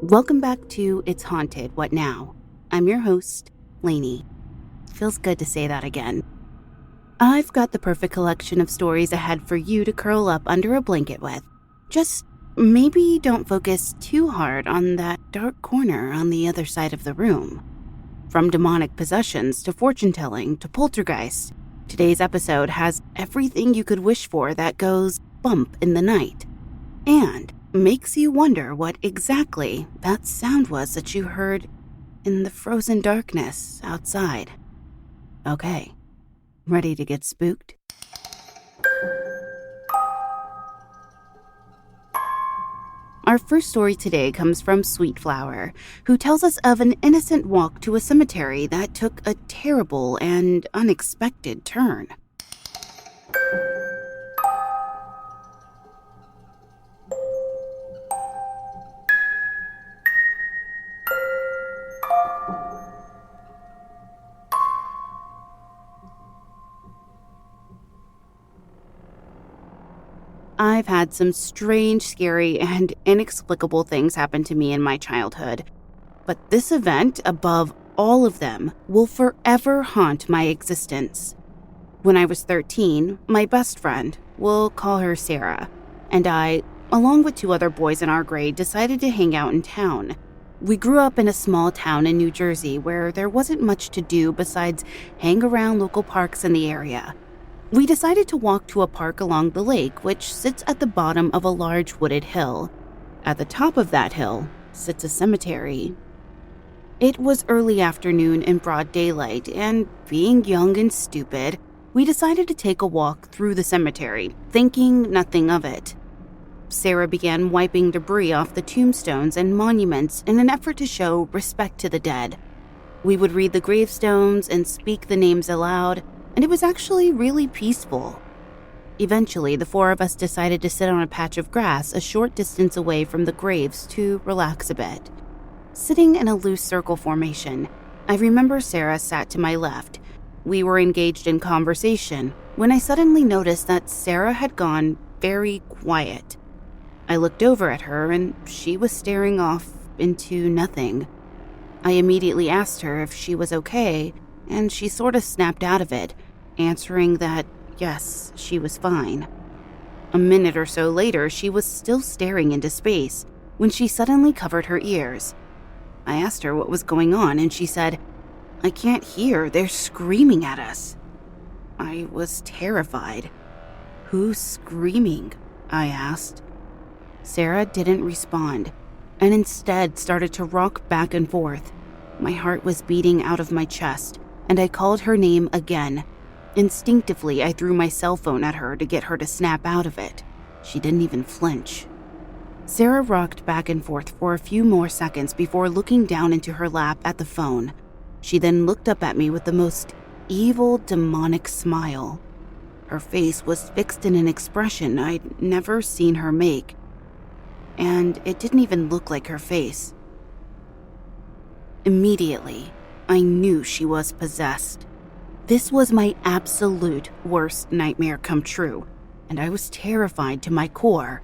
Welcome back to It's Haunted, What Now? I'm your host, Lainey. Feels good to say that again. I've got the perfect collection of stories ahead for you to curl up under a blanket with. Just maybe don't focus too hard on that dark corner on the other side of the room. From demonic possessions to fortune-telling to poltergeists, today's episode has everything you could wish for that goes bump in the night. And makes you wonder what exactly that sound was that you heard in the frozen darkness outside. Okay, ready to get spooked? Our first story today comes from Sweet Flower, who tells us of an innocent walk to a cemetery that took a terrible and unexpected turn. I've had some strange, scary, and inexplicable things happen to me in my childhood, but this event, above all of them, will forever haunt my existence. When I was 13, my best friend, we'll call her Sarah, and I, along with 2 other boys in our grade, decided to hang out in town. We grew up in a small town in New Jersey where there wasn't much to do besides hang around local parks in the area. We decided to walk to a park along the lake, which sits at the bottom of a large wooded hill. At the top of that hill sits a cemetery. It was early afternoon in broad daylight, and being young and stupid, we decided to take a walk through the cemetery, thinking nothing of it. Sarah began wiping debris off the tombstones and monuments in an effort to show respect to the dead. We would read the gravestones and speak the names aloud, and it was actually really peaceful. Eventually, the 4 of us decided to sit on a patch of grass a short distance away from the graves to relax a bit. Sitting in a loose circle formation, I remember Sarah sat to my left. We were engaged in conversation when I suddenly noticed that Sarah had gone very quiet. I looked over at her and she was staring off into nothing. I immediately asked her if she was okay, and she sort of snapped out of it, answering that, yes, she was fine. A minute or so later, she was still staring into space when she suddenly covered her ears. I asked her what was going on, and she said, "I can't hear, they're screaming at us." I was terrified. "Who's screaming?" I asked. Sarah didn't respond, and instead started to rock back and forth. My heart was beating out of my chest, and I called her name again. Instinctively, I threw my cell phone at her to get her to snap out of it. She didn't even flinch. Sarah rocked back and forth for a few more seconds before looking down into her lap at the phone. She then looked up at me with the most evil, demonic smile. Her face was fixed in an expression I'd never seen her make, and it didn't even look like her face. Immediately, I knew she was possessed. This was my absolute worst nightmare come true, and I was terrified to my core.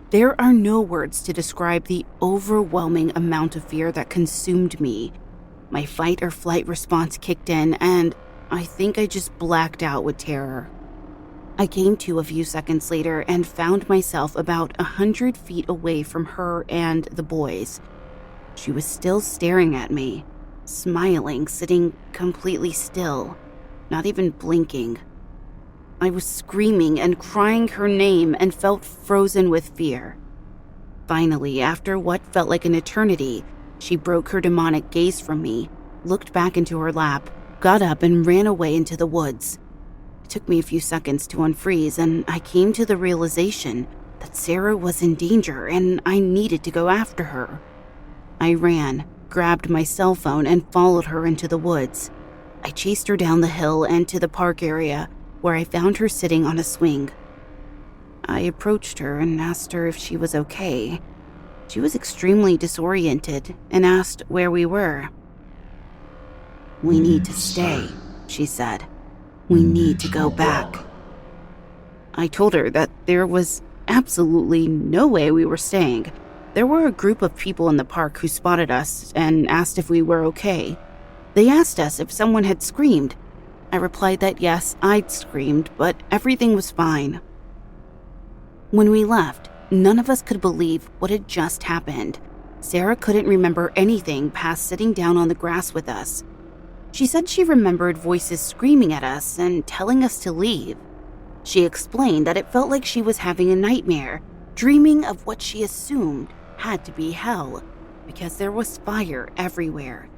There are no words to describe the overwhelming amount of fear that consumed me. My fight or flight response kicked in, and I think I just blacked out with terror. I came to a few seconds later and found myself about 100 feet away from her and the boys. She was still staring at me, smiling, sitting completely still, not even blinking. I was screaming and crying her name and felt frozen with fear. Finally, after what felt like an eternity, she broke her demonic gaze from me, looked back into her lap, got up and ran away into the woods. It took me a few seconds to unfreeze, and I came to the realization that Sarah was in danger and I needed to go after her. I ran, grabbed my cell phone, and followed her into the woods. I chased her down the hill and to the park area, where I found her sitting on a swing. I approached her and asked her if she was okay. She was extremely disoriented and asked where we were. "We need to stay," she said. "We need to go back." I told her that there was absolutely no way we were staying. There were a group of people in the park who spotted us and asked if we were okay. They asked us if someone had screamed. I replied that yes, I'd screamed, but everything was fine. When we left, none of us could believe what had just happened. Sarah couldn't remember anything past sitting down on the grass with us. She said she remembered voices screaming at us and telling us to leave. She explained that it felt like she was having a nightmare, dreaming of what she assumed had to be hell, because there was fire everywhere.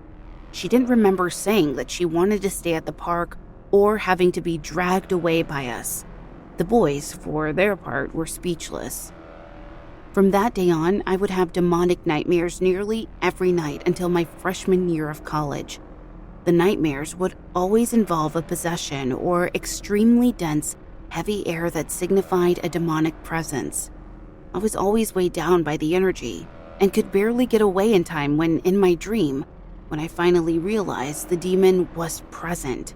She didn't remember saying that she wanted to stay at the park or having to be dragged away by us. The boys, for their part, were speechless. From that day on, I would have demonic nightmares nearly every night until my freshman year of college. The nightmares would always involve a possession or extremely dense, heavy air that signified a demonic presence. I was always weighed down by the energy and could barely get away in time when, in my dream, when I finally realized the demon was present.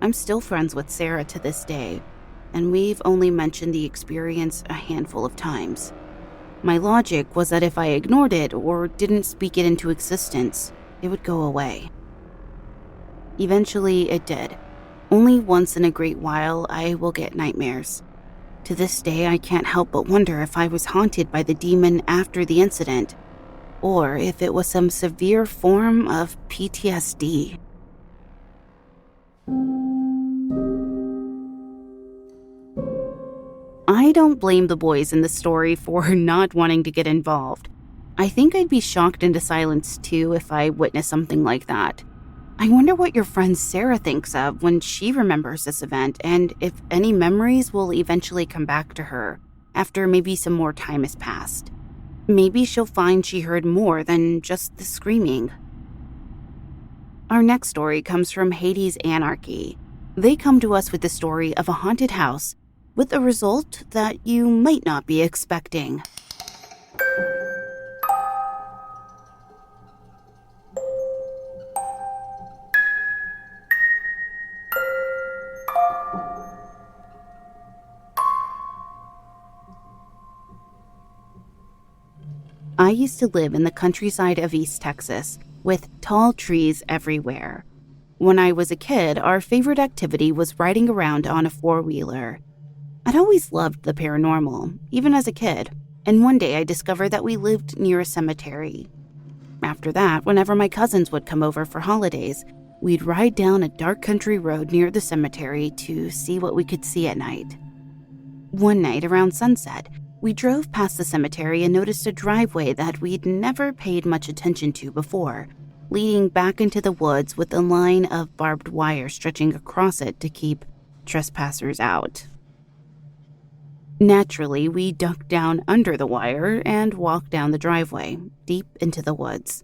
I'm still friends with Sarah to this day, and we've only mentioned the experience a handful of times. My logic was that if I ignored it or didn't speak it into existence, it would go away. Eventually, it did. Only once in a great while, I will get nightmares. To this day, I can't help but wonder if I was haunted by the demon after the incident, or if it was some severe form of PTSD. I don't blame the boys in the story for not wanting to get involved. I think I'd be shocked into silence too if I witnessed something like that. I wonder what your friend Sarah thinks of when she remembers this event, and if any memories will eventually come back to her after maybe some more time has passed. Maybe she'll find she heard more than just the screaming. Our next story comes from HadesAnarchy. They come to us with the story of a haunted house with a result that you might not be expecting. I used to live in the countryside of East Texas, with tall trees everywhere. When I was a kid, our favorite activity was riding around on a four-wheeler. I'd always loved the paranormal, even as a kid, and one day I discovered that we lived near a cemetery. After that, whenever my cousins would come over for holidays, we'd ride down a dark country road near the cemetery to see what we could see at night. One night around sunset, we drove past the cemetery and noticed a driveway that we'd never paid much attention to before, leading back into the woods with a line of barbed wire stretching across it to keep trespassers out. Naturally, we ducked down under the wire and walked down the driveway, deep into the woods.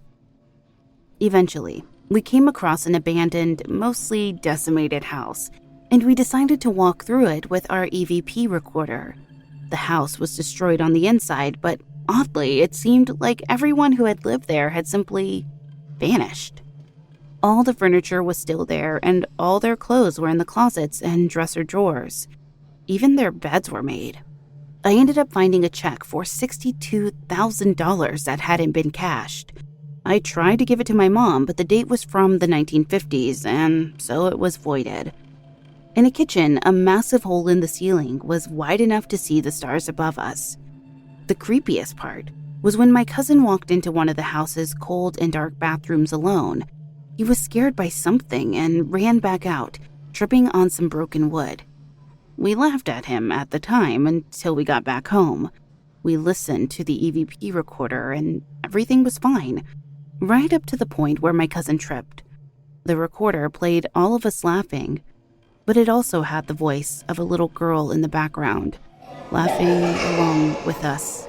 Eventually, we came across an abandoned, mostly decimated house, and we decided to walk through it with our EVP recorder. The house was destroyed on the inside, but oddly, it seemed like everyone who had lived there had simply vanished. All the furniture was still there, and all their clothes were in the closets and dresser drawers. Even their beds were made. I ended up finding a check for $62,000 that hadn't been cashed. I tried to give it to my mom, but the date was from the 1950s, and so it was voided. In a kitchen, a massive hole in the ceiling was wide enough to see the stars above us. The creepiest part was when my cousin walked into one of the house's cold and dark bathrooms alone. He was scared by something and ran back out, tripping on some broken wood. We laughed at him at the time until we got back home. We listened to the EVP recorder and everything was fine, right up to the point where my cousin tripped. The recorder played all of us laughing, but it also had the voice of a little girl in the background, laughing along with us.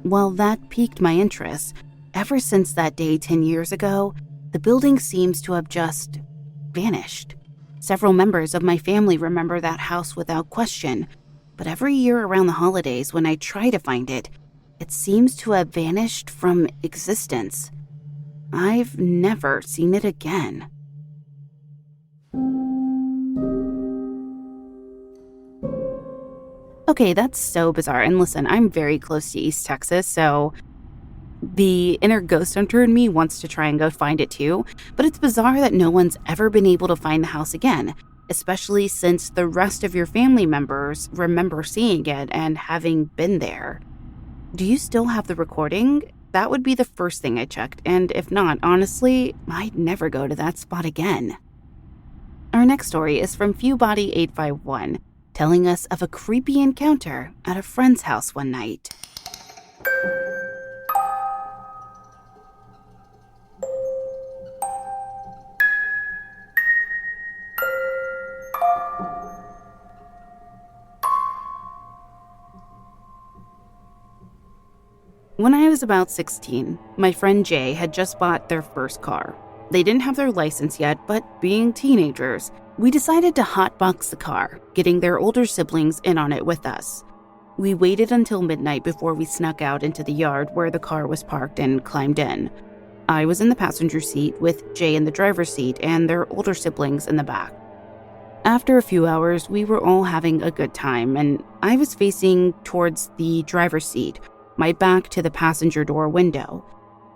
While that piqued my interest, ever since that day 10 years ago, the building seems to have just vanished. Several members of my family remember that house without question, but every year around the holidays when I try to find it, it seems to have vanished from existence. I've never seen it again. Okay, that's so bizarre. And listen, I'm very close to East Texas, so the inner ghost hunter in me wants to try and go find it too. But it's bizarre that no one's ever been able to find the house again, especially since the rest of your family members remember seeing it and having been there. Do you still have the recording? That would be the first thing I checked, and if not, honestly, I'd never go to that spot again. Our next story is from Fewbody 851, telling us of a creepy encounter at a friend's house one night. When I was about 16, my friend Jay had just bought their first car. They didn't have their license yet, but being teenagers, we decided to hotbox the car, getting their older siblings in on it with us. We waited until midnight before we snuck out into the yard where the car was parked and climbed in. I was in the passenger seat with Jay in the driver's seat and their older siblings in the back. After a few hours, we were all having a good time, and I was facing towards the driver's seat, my back to the passenger door window.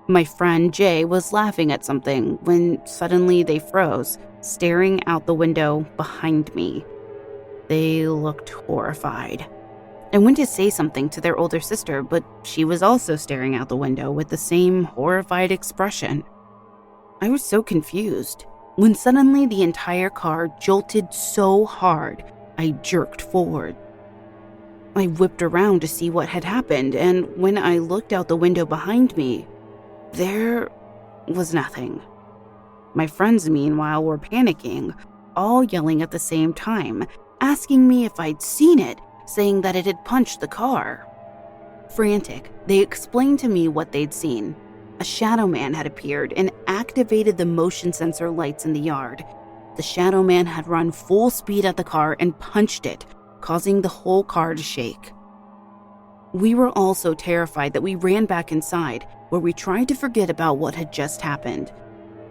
My friend Jay was laughing at something when suddenly they froze, staring out the window behind me. They looked horrified. I went to say something to their older sister, but she was also staring out the window with the same horrified expression. I was so confused when suddenly the entire car jolted so hard, I jerked forward. I whipped around to see what had happened, and when I looked out the window behind me, there was nothing. My friends, meanwhile, were panicking, all yelling at the same time, asking me if I'd seen it, saying that it had punched the car. Frantic, they explained to me what they'd seen. A shadow man had appeared and activated the motion sensor lights in the yard. The shadow man had run full speed at the car and punched it, causing the whole car to shake. We were all so terrified that we ran back inside, where we tried to forget about what had just happened.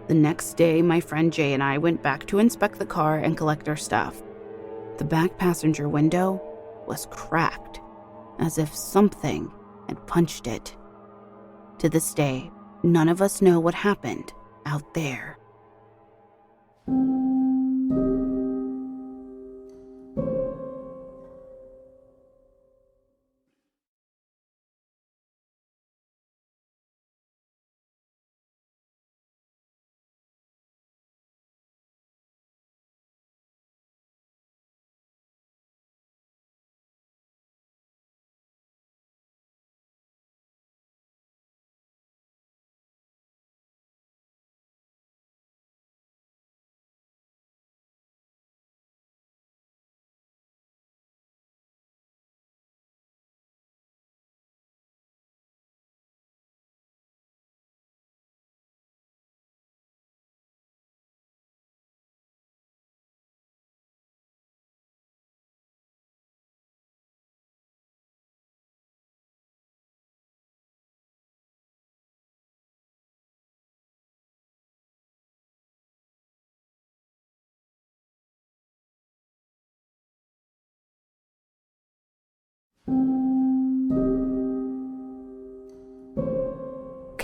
The next day, my friend Jay and I went back to inspect the car and collect our stuff. The back passenger window was cracked, as if something had punched it. To this day, none of us know what happened out there.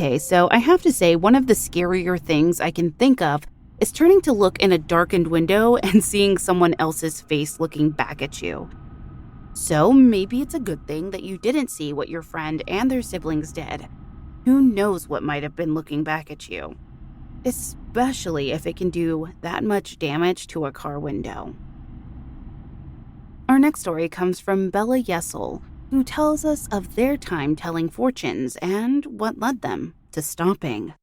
Okay, so I have to say, one of the scarier things I can think of is turning to look in a darkened window and seeing someone else's face looking back at you. So maybe it's a good thing that you didn't see what your friend and their siblings did. Who knows what might have been looking back at you, especially if it can do that much damage to a car window. Our next story comes from Bellayesil, who tells us of their time telling fortunes and what led them to stopping.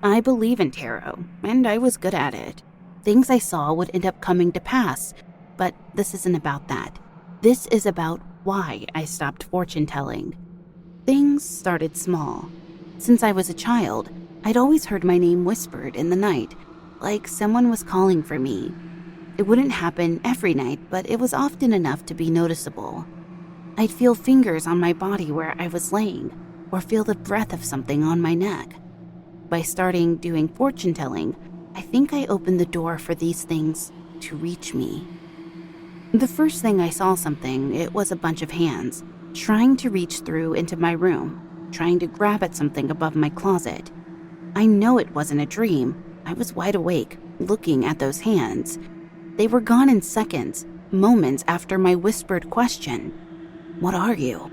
I believe in tarot, and I was good at it. Things I saw would end up coming to pass, but this isn't about that. This is about why I stopped fortune telling. Things started small. Since I was a child, I'd always heard my name whispered in the night, like someone was calling for me. It wouldn't happen every night, but it was often enough to be noticeable. I'd feel fingers on my body where I was laying, or feel the breath of something on my neck. By starting doing fortune telling, I think I opened the door for these things to reach me. The first thing I saw something, it was a bunch of hands, trying to reach through into my room, trying to grab at something above my closet. I know it wasn't a dream. I was wide awake, looking at those hands. They were gone in seconds, moments after my whispered question, "What are you?"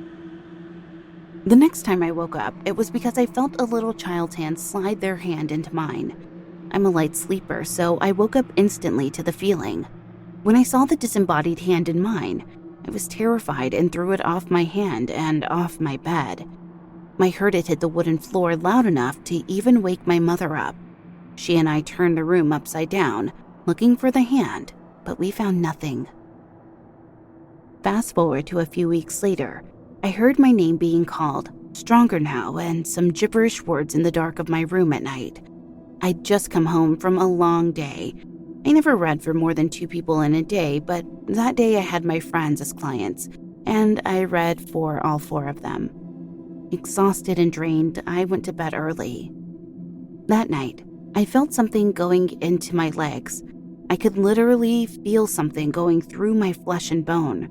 The next time I woke up, it was because I felt a little child's hand slide their hand into mine. I'm a light sleeper, so I woke up instantly to the feeling. When I saw the disembodied hand in mine, I was terrified and threw it off my hand and off my bed. I heard it hit the wooden floor loud enough to even wake my mother up. She and I turned the room upside down, looking for the hand, but we found nothing. Fast forward to a few weeks later, I heard my name being called, stronger now, and some gibberish words in the dark of my room at night. I'd just come home from a long day. I never read for more than 2 people in a day, but that day I had my friends as clients, and I read for all 4 of them. Exhausted and drained, I went to bed early. That night, I felt something going into my legs. I could literally feel something going through my flesh and bone,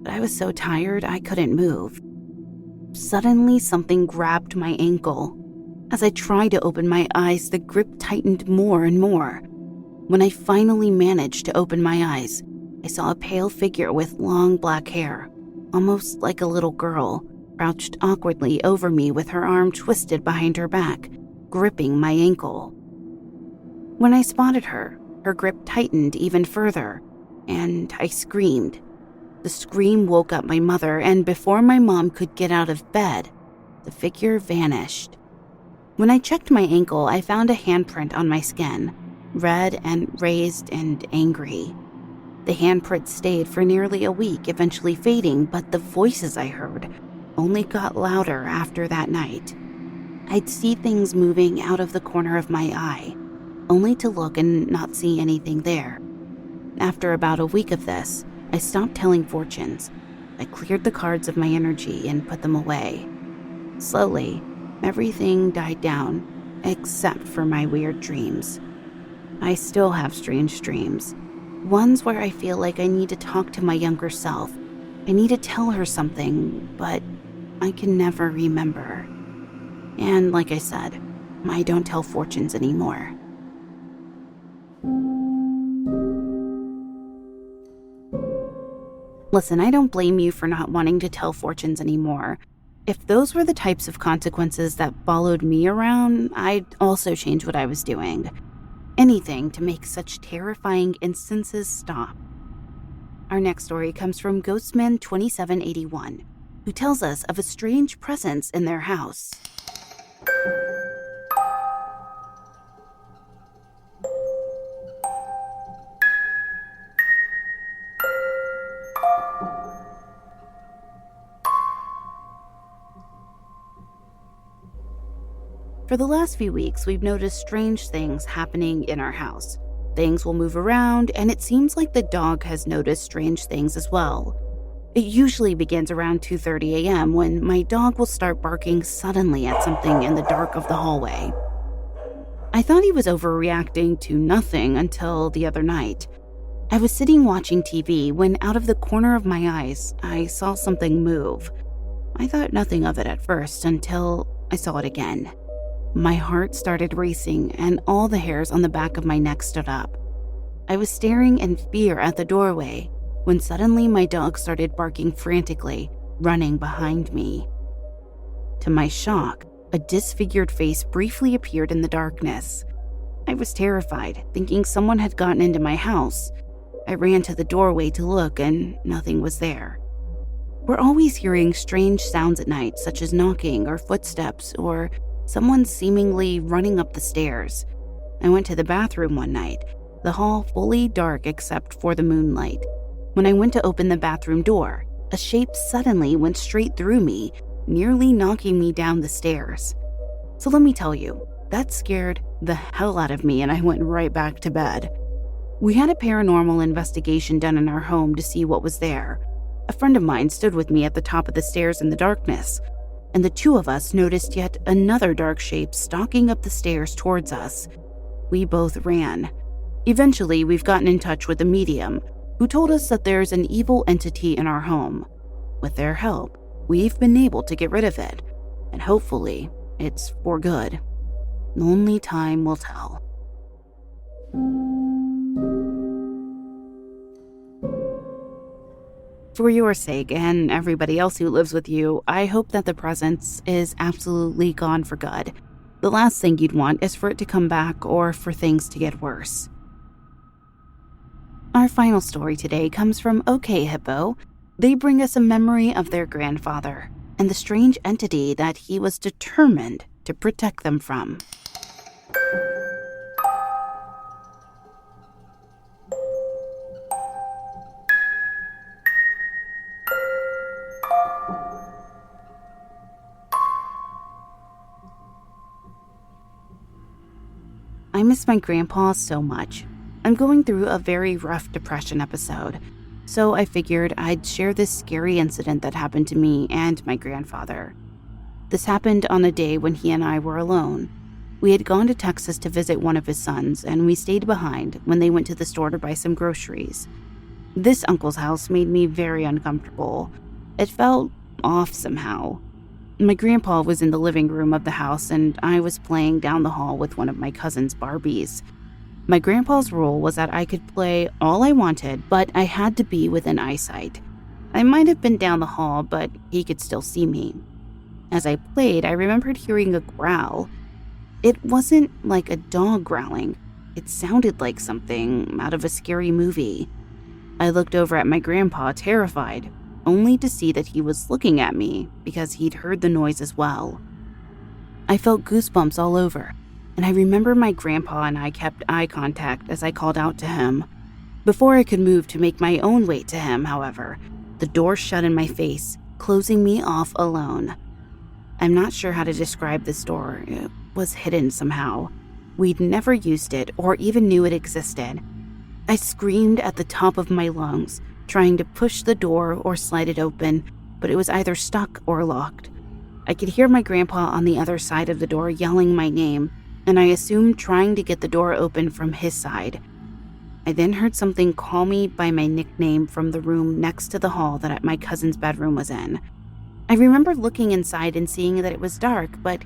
but I was so tired I couldn't move. Suddenly, something grabbed my ankle. As I tried to open my eyes, the grip tightened more and more. When I finally managed to open my eyes, I saw a pale figure with long black hair, almost like a little girl, crouched awkwardly over me with her arm twisted behind her back, gripping my ankle. When I spotted her, her grip tightened even further, and I screamed. The scream woke up my mother, and before my mom could get out of bed, the figure vanished. When I checked my ankle, I found a handprint on my skin, red and raised and angry. The handprint stayed for nearly a week, eventually fading, but the voices I heard only got louder after that night. I'd see things moving out of the corner of my eye, only to look and not see anything there. After about a week of this, I stopped telling fortunes. I cleared the cards of my energy and put them away. Slowly, everything died down, except for my weird dreams. I still have strange dreams. Ones where I feel like I need to talk to my younger self. I need to tell her something, but I can never remember. And like I said, I don't tell fortunes anymore. Listen, I don't blame you for not wanting to tell fortunes anymore. If those were the types of consequences that followed me around, I'd also change what I was doing. Anything to make such terrifying instances stop. Our next story comes from Ghostmen 2781, who tells us of a strange presence in their house. For the last few weeks, we've noticed strange things happening in our house. Things will move around, and it seems like the dog has noticed strange things as well. It usually begins around 2:30 a.m. when my dog will start barking suddenly at something in the dark of the hallway. I thought he was overreacting to nothing until the other night. I was sitting watching TV when out of the corner of my eyes, I saw something move. I thought nothing of it at first until I saw it again. My heart started racing and all the hairs on the back of my neck stood up. I was staring in fear at the doorway when suddenly my dog started barking frantically, running behind me. To my shock, a disfigured face briefly appeared in the darkness. I was terrified, thinking someone had gotten into my house. I ran to the doorway to look and nothing was there. We're always hearing strange sounds at night, such as knocking or footsteps or someone seemingly running up the stairs. I went to the bathroom one night, the hall fully dark except for the moonlight. When I went to open the bathroom door, a shape suddenly went straight through me, nearly knocking me down the stairs. So let me tell you, that scared the hell out of me and I went right back to bed. We had a paranormal investigation done in our home to see what was there. A friend of mine stood with me at the top of the stairs in the darkness, and the two of us noticed yet another dark shape stalking up the stairs towards us. We both ran. Eventually, we've gotten in touch with a medium who told us that there's an evil entity in our home. With their help, we've been able to get rid of it, and hopefully, it's for good. Only time will tell. For your sake and everybody else who lives with you, I hope that the presence is absolutely gone for good. The last thing you'd want is for it to come back or for things to get worse. Our final story today comes from OK Hippo. They bring us a memory of their grandfather and the strange entity that he was determined to protect them from. I miss my grandpa so much. I'm going through a very rough depression episode, so I figured I'd share this scary incident that happened to me and my grandfather. This happened on a day when he and I were alone. We had gone to Texas to visit one of his sons, and we stayed behind when they went to the store to buy some groceries. This uncle's house made me very uncomfortable. It felt off somehow. My grandpa was in the living room of the house, and I was playing down the hall with one of my cousin's Barbies. My grandpa's rule was that I could play all I wanted, but I had to be within eyesight. I might have been down the hall, but he could still see me. As I played, I remembered hearing a growl. It wasn't like a dog growling. It sounded like something out of a scary movie. I looked over at my grandpa, terrified, only to see that he was looking at me because he'd heard the noise as well. I felt goosebumps all over, and I remember my grandpa and I kept eye contact as I called out to him. Before I could move to make my own way to him, however, the door shut in my face, closing me off alone. I'm not sure how to describe this door. It was hidden somehow. We'd never used it or even knew it existed. I screamed at the top of my lungs, trying to push the door or slide it open, but it was either stuck or locked. I could hear my grandpa on the other side of the door yelling my name, and I assumed trying to get the door open from his side. I then heard something call me by my nickname from the room next to the hall that my cousin's bedroom was in. I remember looking inside and seeing that it was dark, but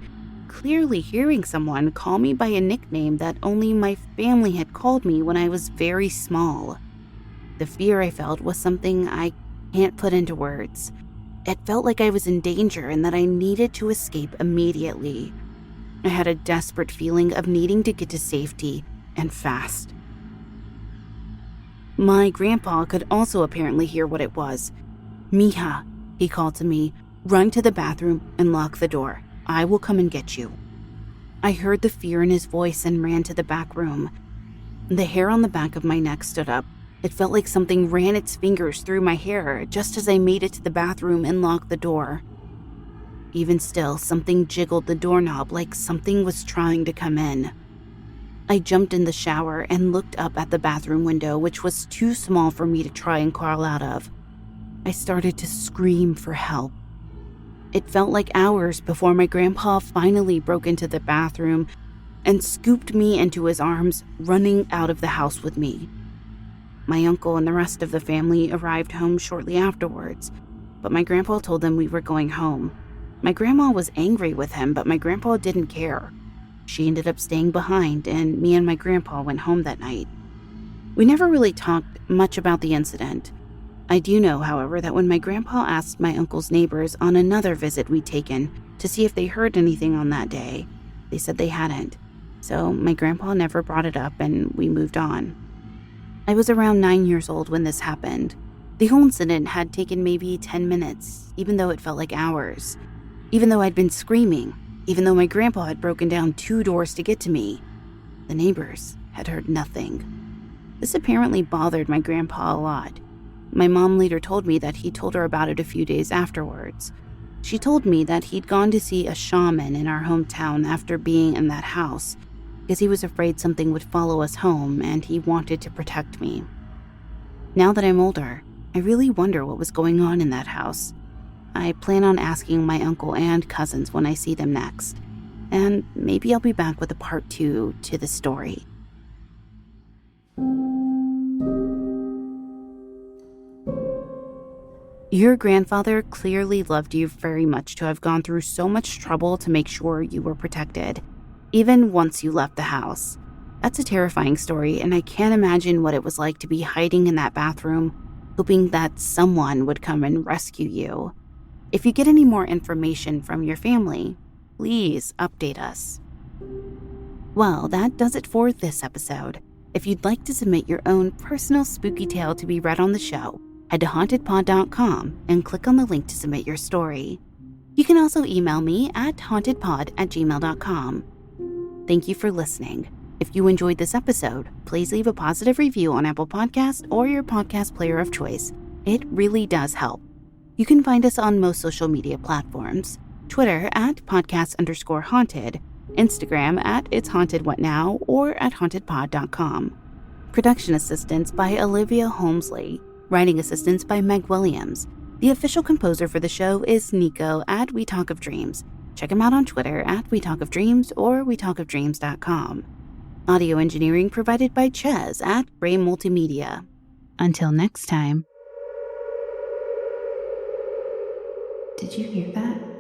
clearly hearing someone call me by a nickname that only my family had called me when I was very small. The fear I felt was something I can't put into words. It felt like I was in danger and that I needed to escape immediately. I had a desperate feeling of needing to get to safety, and fast. My grandpa could also apparently hear what it was. "Mija," he called to me, "run to the bathroom and lock the door. I will come and get you." I heard the fear in his voice and ran to the back room. The hair on the back of my neck stood up. It felt like something ran its fingers through my hair just as I made it to the bathroom and locked the door. Even still, something jiggled the doorknob like something was trying to come in. I jumped in the shower and looked up at the bathroom window, which was too small for me to try and crawl out of. I started to scream for help. It felt like hours before my grandpa finally broke into the bathroom and scooped me into his arms, running out of the house with me. My uncle and the rest of the family arrived home shortly afterwards, but my grandpa told them we were going home. My grandma was angry with him, but my grandpa didn't care. She ended up staying behind, and me and my grandpa went home that night. We never really talked much about the incident. I do know, however, that when my grandpa asked my uncle's neighbors on another visit we'd taken to see if they heard anything on that day, they said they hadn't. So my grandpa never brought it up, and we moved on. I was around 9 years old when this happened. The whole incident had taken maybe 10 minutes, even though it felt like hours. Even though I'd been screaming, even though my grandpa had broken down 2 doors to get to me, the neighbors had heard nothing. This apparently bothered my grandpa a lot. My mom later told me that he told her about it a few days afterwards. She told me that he'd gone to see a shaman in our hometown after being in that house, because he was afraid something would follow us home and he wanted to protect me. Now that I'm older, I really wonder what was going on in that house. I plan on asking my uncle and cousins when I see them next, and maybe I'll be back with a part 2 to the story. Your grandfather clearly loved you very much to have gone through so much trouble to make sure you were protected, even once you left the house. That's a terrifying story, and I can't imagine what it was like to be hiding in that bathroom, hoping that someone would come and rescue you. If you get any more information from your family, please update us. Well, that does it for this episode. If you'd like to submit your own personal spooky tale to be read on the show, head to hauntedpod.com and click on the link to submit your story. You can also email me at hauntedpod@gmail.com. Thank you for listening. If you enjoyed this episode, please leave a positive review on Apple Podcasts or your podcast player of choice. It really does help. You can find us on most social media platforms. Twitter at podcast_haunted, Instagram at It's Haunted What Now, or at hauntedpod.com. Production assistance by Olivia Homsley. Writing assistance by Meg Williams. The official composer for the show is Nico at We Talk of Dreams. Check him out on Twitter at We Talk of Dreams or wetalkofdreams.com. Audio engineering provided by Ches at Ray Multimedia. Until next time. Did you hear that?